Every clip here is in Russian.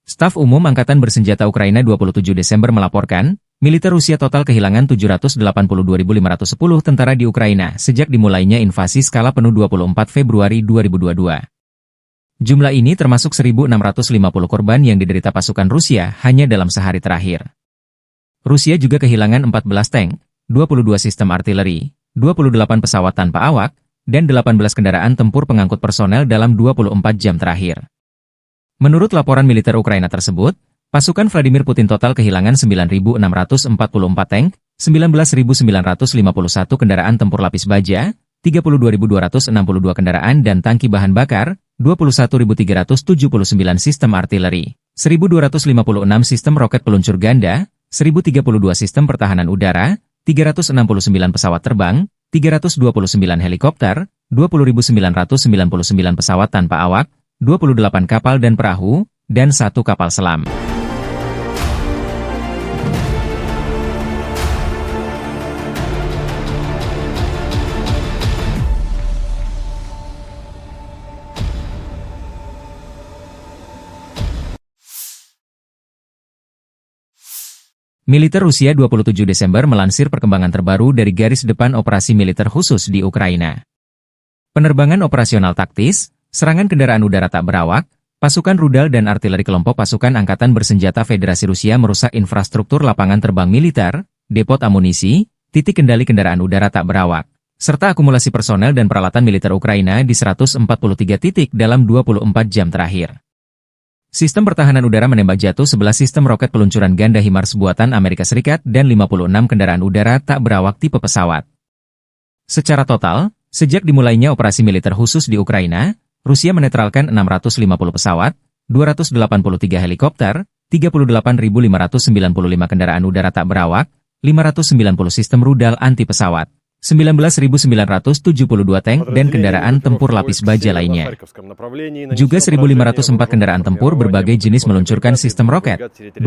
Staf Umum Angkatan Bersenjata Ukraina 27 Desember melaporkan, militer Rusia total kehilangan 782.510 tentara di Ukraina sejak dimulainya invasi skala penuh 24 Februari 2022. Jumlah ini termasuk 1.650 korban yang diderita pasukan Rusia hanya dalam sehari terakhir. Rusia juga kehilangan 14 tank, 22 sistem artileri, 28 pesawat tanpa awak, dan 18 kendaraan tempur pengangkut personel dalam 24 jam terakhir. Menurut laporan militer Ukraina tersebut, pasukan Vladimir Putin total kehilangan 9.644 tank, 19.951 kendaraan tempur lapis baja, 32.262 kendaraan dan tangki bahan bakar, 21.379 sistem artileri, 1.256 sistem roket peluncur ganda, 1.032 sistem pertahanan udara, 369 pesawat terbang, 329 helikopter, 20.999 pesawat tanpa awak, 28 kapal dan perahu, dan 1 kapal selam. Militer Rusia 27 Desember melansir perkembangan terbaru dari garis depan operasi militer khusus di Ukraina. Penerbangan operasional taktis, serangan kendaraan udara tak berawak, pasukan rudal dan artileri kelompok pasukan Angkatan Bersenjata Federasi Rusia merusak infrastruktur lapangan terbang militer, depot amunisi, titik kendali kendaraan udara tak berawak, serta akumulasi personel dan peralatan militer Ukraina di 143 titik dalam 24 jam terakhir. Sistem pertahanan udara menembak jatuh 11 sistem roket peluncuran ganda HIMARS buatan Amerika Serikat dan 56 kendaraan udara tak berawak tipe pesawat. Secara total, sejak dimulainya operasi militer khusus di Ukraina, Rusia menetralkan 650 pesawat, 283 helikopter, 38.595 kendaraan udara tak berawak, 590 sistem rudal anti pesawat, 19.972 tank dan kendaraan tempur lapis baja lainnya. Juga 1.504 kendaraan tempur berbagai jenis meluncurkan sistem roket, 20.010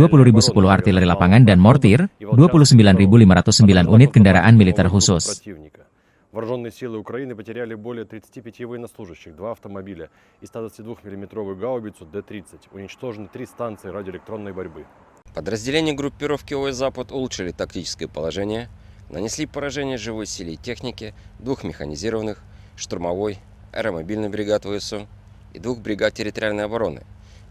artileri lapangan dan mortir, 29.509 unit kendaraan militer khusus. Вооруженные силы Украины потеряли более 35 военнослужащих, 2 автомобиля и 122-мм гаубицу Д-30. Уничтожены 3 станции радиоэлектронной борьбы. Подразделения группировки ОС «Запад» улучшили тактическое положение, нанесли поражение живой силе и технике 2 механизированных, штурмовой, аэромобильной бригад ВСУ и 2 бригад территориальной обороны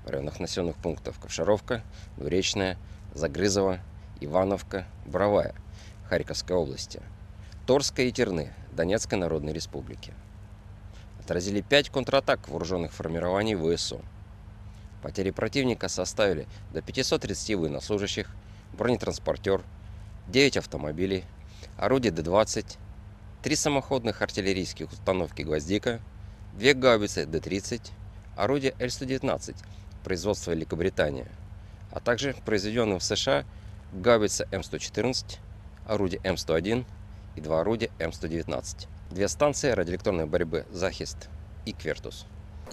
в районах населенных пунктов Ковшаровка, Двуречная, Загрызово, Ивановка, Боровая, Харьковской области, Торска и Терны, Донецкой Народной Республики. Отразили 5 контратак вооруженных формирований ВСУ. Потери противника составили до 530 военнослужащих, бронетранспортер, 9 автомобилей, орудие Д-20, 3 самоходных артиллерийских установки «Гвоздика», 2 гаубицы Д-30, орудие Л-119 производства Великобритании, а также произведенные в США гаубица М-114, орудие М-101 и 2 орудия М-119, 2 станции радиоэлектронной борьбы «Захист» и «Квертус».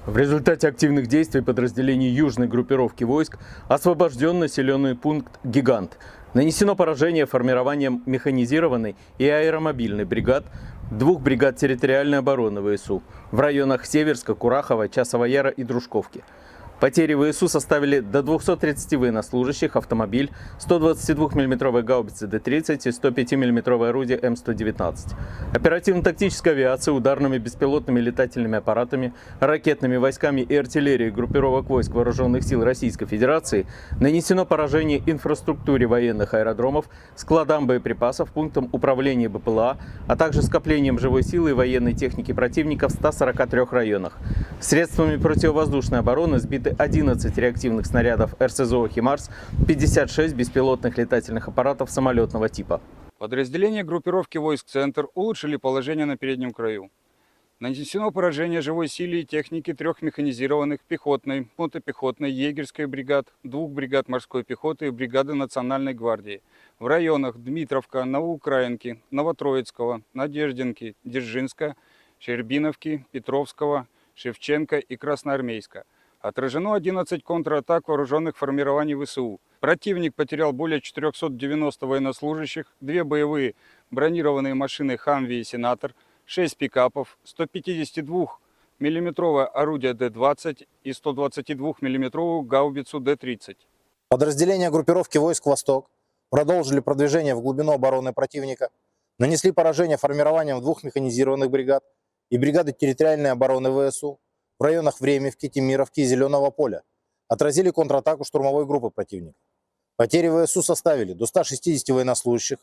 В результате активных действий подразделений южной группировки войск освобожден населенный пункт «Гигант». Нанесено поражение формированием механизированной и аэромобильной бригад, 2 бригад территориальной обороны ВСУ в районах Северска, Курахова, Часова Яра и Дружковки. Потери ВСУ составили до 230 военнослужащих, автомобиль, 122 мм гаубицы Д-30 и 105 мм орудие М-119. Оперативно-тактическая авиация, ударными беспилотными летательными аппаратами, ракетными войсками и артиллерией группировок войск Вооруженных сил Российской Федерации нанесено поражение инфраструктуре военных аэродромов, складам боеприпасов, пунктам управления БПЛА, а также скоплением живой силы и военной техники противника в 143 районах. Средствами противовоздушной обороны сбиты 11 реактивных снарядов РСЗО «Химарс», 56 беспилотных летательных аппаратов самолетного типа. Подразделения группировки войск «Центр» улучшили положение на переднем краю. Нанесено поражение живой силе и технике 3 механизированных пехотной, мотопехотной, егерской бригад, 2 бригад морской пехоты и бригады Национальной гвардии в районах Дмитровка, Новоукраинки, Новотроицкого, Надеждинки, Дзержинска, Щербиновки, Петровского, Шевченко и Красноармейска. Отражено 11 контратак вооруженных формирований ВСУ. Противник потерял более 490 военнослужащих, 2 боевые бронированные машины «Хамви» и «Сенатор», 6 пикапов, 152 миллиметровое орудие Д-20 и 122-миллиметровую гаубицу Д-30. Подразделения группировки войск «Восток» продолжили продвижение в глубину обороны противника, нанесли поражение формированием двух механизированных бригад и бригады территориальной обороны ВСУ в районах Времевки, Темировки и Зеленого поля, отразили контратаку штурмовой группы противника. Потери ВСУ составили до 160 военнослужащих,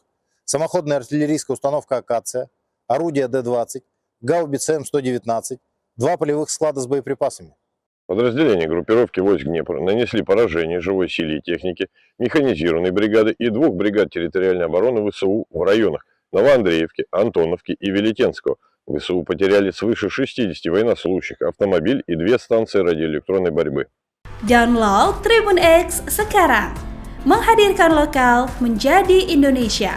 самоходная артиллерийская установка «Акация», орудие Д-20, гаубица М-119, 2 полевых склада с боеприпасами. Подразделения группировки войск Днепр нанесли поражение живой силе и технике механизированной бригады и двух бригад территориальной обороны ВСУ в районах Новоандреевки, Антоновки и Велетенского. ВСУ потеряли свыше 60 военнослужащих, автомобиль и 2 станции радиоэлектронной борьбы. Download Tribun X sekarang, menghadirkan lokal menjadi Indonesia.